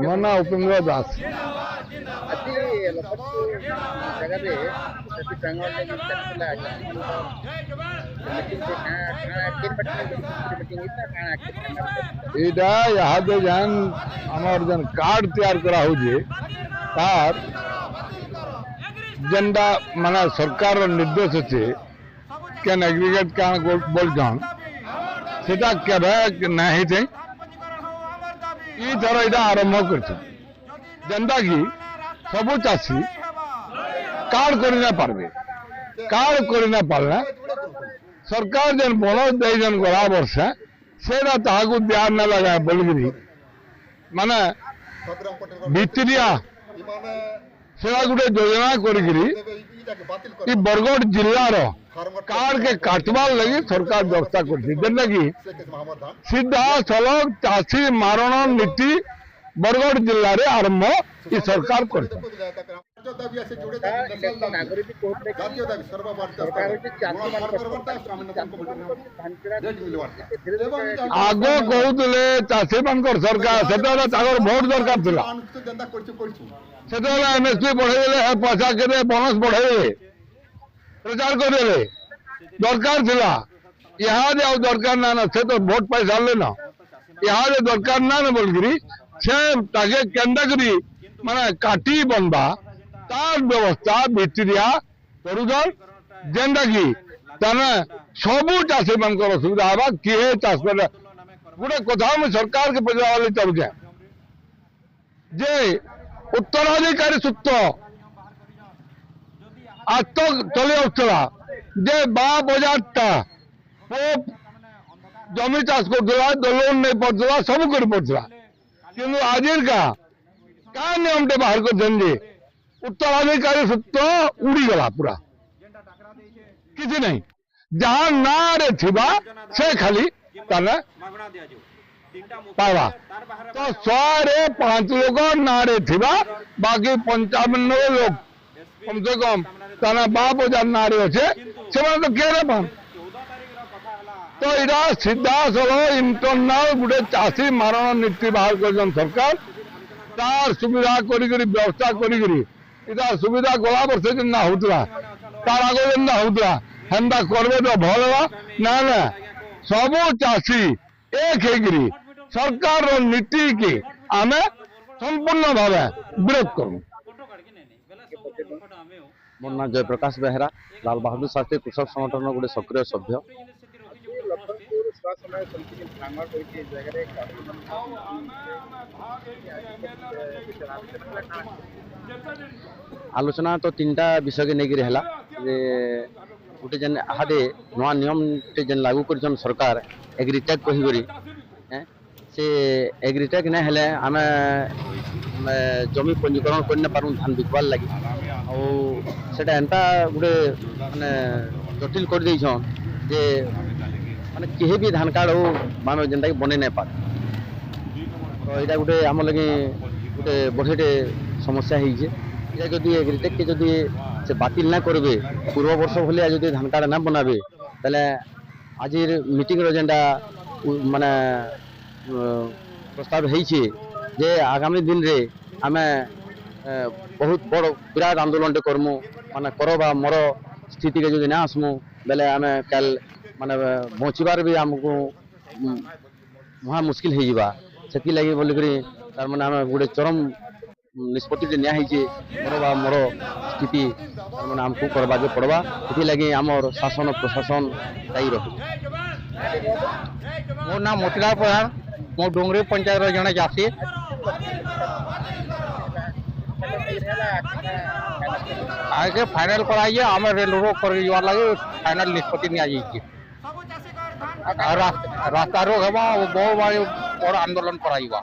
ମୋ ନାଁ ଉପେନ୍ଦ୍ର ଦାସ। ଆଜି ଲଖନପୁର ଜାଗାରେ ସେଠି ପ୍ରାଙ୍ଗଣ ଚାଲିଥିଲା ମିଟିଂ ଏଇଟା ଇହାଦେ ଯେନ୍ ଆମର ଯେନ୍ କାର୍ଡ ତିଆରି କରା ହଉଛି ତାର ଯେନ୍ଟା ମାନେ ସରକାର ନିର୍ଦ୍ଦେଶ ଅଛି କେନ୍ ଏଗ୍ରିଗେଟ୍ କାଣା ବୋଲଛନ୍ ସେଟା କେବେ ନା ହେଇଛେ ଇଥର ଏଇଟା ଆରମ୍ଭ କରିଛନ୍ ଯେନ୍ଟା କି ସବୁ ଚାଷୀ କାର୍ଡ କରି না পারবে কার্ড করে না পারলে সরকার যেন বনজ দেইছেন গলা বর্ষে সেটা তাহাকে দিয়া না লাগায় বলিকি মানে ভিতরিয়া সেটা গোটে যোজনা করিকি ই বরগড় জিল্লার কার্ড কে কাটবার লাগি সরকার ব্যবস্থা করছে যেটা কি সিধা সলগ চাষী মারণ নীতি বরগড় জিল্লার আরম্ভ ই সরকার করছে। আগ কହୁଥିଲେ ଚାଷୀ ମାନଙ୍କର ସରକାର ସେତେବେଳେ ତାଙ୍କର ଭୋଟ ଦରକାର ଥିଲା ସେତେବେଳେ ଏମଏସପି ବଢେଇଦେଲେ ପଇସା କେତେ ବୋନସ ବଢେଇଦେଲେ ପ୍ରଚାର କରିଦେଲେ ଦରକାର ଥିଲା ଇହାଦେ ଆଉ ଦରକାର ନା ନା ସେ ତ ଭୋଟ ପାଇ ସାରିଲେ ନା ଇହାଦେ ଦରକାର ନା ନା ବୋଲିକିରି ସେ ତାକେ କେନ୍ତା କରି ମାନେ କାଟି ବନବା তার ব্যবস্থা ভিতরিয়া করুছন যেটা কি তাহলে সবু চাষী মানকর অসুবিধা হবা কিহে চাষ করে গোটে কথা আমি সরকারকে পচারা চাহুছে যে উত্তরাধিকারী সূত্র আজ তো চলে আসছিলা যে বাপ হাজারটা জমি চাষ করছিলা লোন নেই পড়ছিলা সবু করে পড়ছিলা কিন্তু আজির কা নিয়মটা বাহার করছেন যে उत्तराधिकारी सूत्र उड़ीगला पूरा किसी नहीं जहां नारे थिबा से खाली ताने पावा तो 105 लोग नारे थिबा बाकी 55 लोग कम से कम ताने 12,000 नारे अच्छे से तो केरे पान तो इरा सीधा सलो इंटरनल गुटे चाषी मारण नीति बाहर कर सरकार तार सुविधा करी व्यवस्था करी इधर सुविधा गला वर्ष जेना होता तार आगे जेना होता हेन्ता करबे तो भल ना ना सबू चाषी एक होगी सरकार नीति की आमे संपूर्ण भाव विरोध करूँ। मोर ना जयप्रकाश बेहरा लाल बहादुर शास्त्री कृषक संगठन गोटे सक्रिय सभ्य आलोचना तो तीनटा विषय के लेकर है गोटे जेन हादे नुआ नियम जेन लागू कर सरकार एग्रीटेक कहीकरी से एग्रीटेक नहीं हेले आम जमी पंजीकरण कर पारूँ धान बिकवार लगी आटा एंता गोटे माने जटिल कर देछन जे माने केहे भी धान कार्ड हो माने जेनटा कि बने नहीं पार तो यहाँ गोटे आम लगे गोटे बढ़िया समस्या है जदि एग्रीटेक के जदि से बातिल ना करबे पूर्व वर्ष भलिया जदि धान कार्ड ना बनाबे ताले आज मीटिंग जेनटा माने प्रस्ताव होइछे जे आगामी दिन रे आमे बहुत बड़ विराट आंदोलन करमु माने करबा मोर स्थिति के जदि ना आसमु बेले आमे कल माने बचिबार भी हमको महा मुश्किल हो जावा से लगी बोलिक तार माने आमे गोटे चरम निष्पत्ति निजे मोर स्थिति मैंने आमको करवा पड़वा ये लगे आमर शासन प्रशासन दायी रही। मोर नाम मोतीलाल प्रधान मो डोंगरी पंचायत जड़े चाषी आगे फाइनल कराइए आम रेल रोक कर लगे फाइनल निष्पत्ति नि रास्ता रोक बहुत बड़ आंदोलन कराइबा।